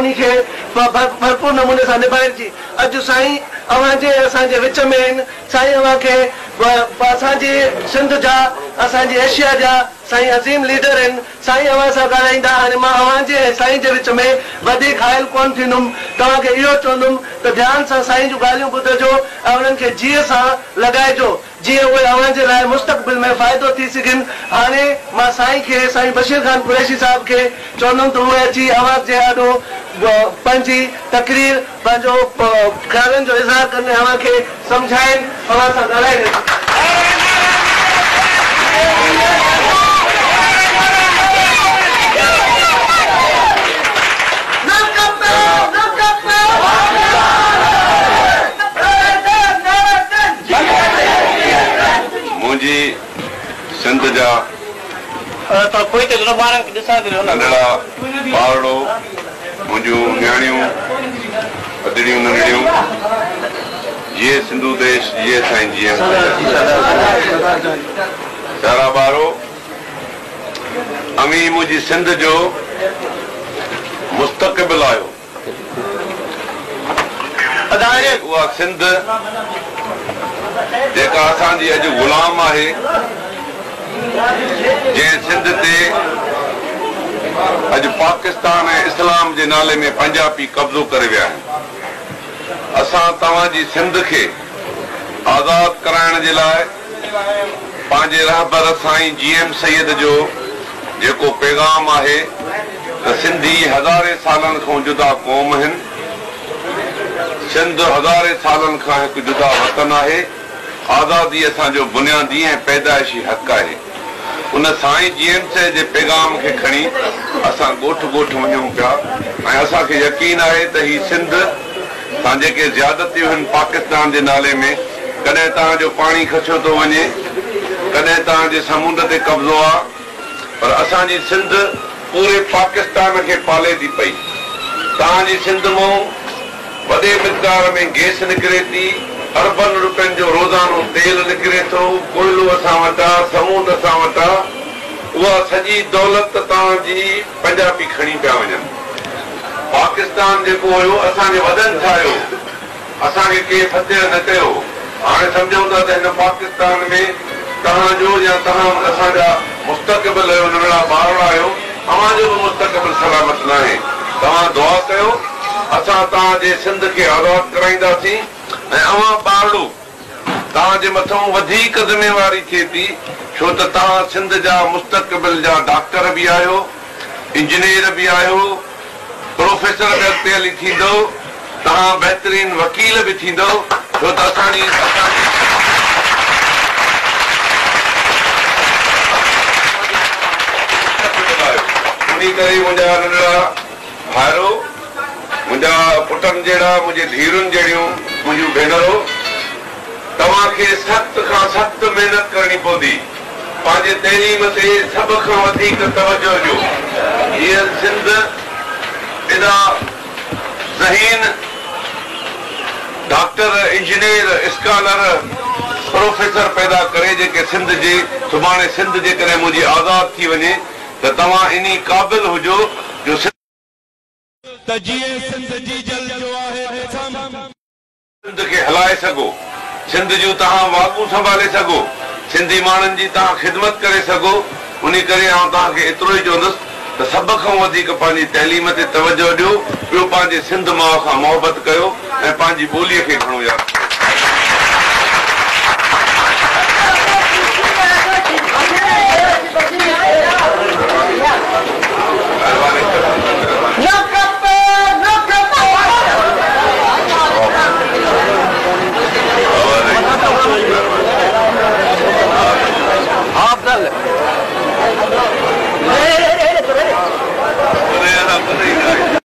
भरपूर नमूने सां निभाइजी। अॼु साईं अवांजे असांजे विच में आहिनि। साईं अवांखे असांजी सिंध जा असांजी एशिया जा साईं अज़ीम लीडर आहिनि। साईं अवां सां ॻाल्हाईंदा। हाणे मां अवांजे साईं जे विच में वधीक हायल कोन थींदुमि। तव्हांखे इहो चवंदुमि त ध्यान सां साईं जूं ॻाल्हियूं ॿुधजो ऐं उन्हनि खे जीअं सां लॻाइजो जीअं उहे अवांजे लाइ मुस्तक़बिल में फ़ाइदो थी सघनि। हाणे मां साईं खे साईं बशीर ख़ान कुरैशी साहिब खे चवंदुमि त उहे अची आवाज़ जे ॾाढो पंहिंजी तकरीर पंहिंजो ख़्यालनि जो इज़हार करने अव्हांखे सम्झाइनि अव्हां सां ॻाल्हाइनि। मुंहिंजी सिंध जा नंढड़ा ॿारड़ो मुंहिंजूं न्याणियूं अदड़ियूं नंढड़ियूं जीअं सिंधु देश जीअं साईं जीअं सारा ॿारो अमी मुंहिंजी सिंध जो मुस्तक़बिल आयो। उहा सिंध जेका असांजी अॼु ग़ुलाम आहे जंहिं सिंध ते अॼु पाकिस्तान ऐं इस्लाम जे नाले में पंजाबी कब्ज़ो करे विया आहिनि। असां तव्हांजी सिंध खे आज़ाद कराइण जे लाइ पंहिंजे रहबर साईं GM सैयद जो जेको पैगाम आहे त सिंधी हज़ारे सालनि खां जुदा क़ौम आहिनि। सिंध हज़ारे सालनि खां हिकु जुदा वतन आहे। आज़ादी असांजो बुनियादी ऐं पैदाइशी हक़ आहे। उन साईं GM सैयद जे पैगाम खे खणी असां ॻोठ ॻोठ वञूं पिया ऐं असांखे यकीन आहे त ही सिंध सां जेके ज़्यादतियूं आहिनि पाकिस्तान जे नाले में, कॾहिं तव्हांजो पाणी खसियो थो वञे, कॾहिं तव्हांजे समुंड ते कब्ज़ो आहे, पर असांजी सिंध पूरे पाकिस्तान खे पाले थी पई। तव्हांजी सिंध मां वॾे मिक़दार में गैस निकिरे थी, अरबन रुपयनि जो रोज़ानो तेल निकिरे थो, कोयलो असां वटां, समूंड असां वटां। उहा सॼी दौलत तव्हांजी पंजाबी खणी पिया वञनि। पाकिस्तान जेको हुयो असांजे वॾनि ठाहियो, असांखे के फतेह न कयो। हाणे सम्झूं था त हिन पाकिस्तान में तव्हांजो या तव्हां असांजा मुस्तक़बिल आहियो, नंढड़ा ॿार आहियो, तव्हांजो बि मुस्तक़बिल सलामत न आहे। तव्हां दुआ कयो, असां तव्हांजे सिंध खे आज़ाद कराईंदासीं ऐं अवां ॿारड़ो तव्हांजे मथां वधीक ज़िम्मेवारी थिए थी, छो त तव्हां सिंध जा मुस्तक़बिल जा डॉक्टर बि आहियो, इंजीनियर बि आहियो, प्रोफेसर बि अॻिते हली थींदो, तव्हां बहितरीन वकील बि थींदो, छो त असांजी उन करे मुंहिंजा नंढड़ा भाइरो, मुंहिंजा पुटनि जहिड़ा, मुंहिंजी धीरुनि जहिड़ियूं मुंहिंजूं भेनरूं, तव्हांखे सख़्त खां सख़्त महिनत करणी पवंदी। पंहिंजे तइलीम ते सभ खां वधीक तवजो ॾियो। हीअ सिंध एॾा ज़हीन डॉक्टर, इंजीनियर, स्कॉलर, प्रोफेसर पैदा करे जेके सिंध जे सुभाणे सिंध जेकॾहिं मुंहिंजी आज़ाद थी वञे त तव्हां इन क़ाबिल हुजो जो सिंध खे हलाए सघो, सिंध जूं तव्हां वाकूं संभाले सघो, सिंधी माण्हुनि जी तव्हां ख़िदमत करे सघो। उन करे आउं तव्हांखे एतिरो ई चवंदुसि त सभ खां वधीक पंहिंजी तइलीम ते तवजो ॾियो, ॿियो पंहिंजे सिंध माउ खां मोहबत कयो ऐं पंहिंजी ॿोलीअ खे खणो यादि।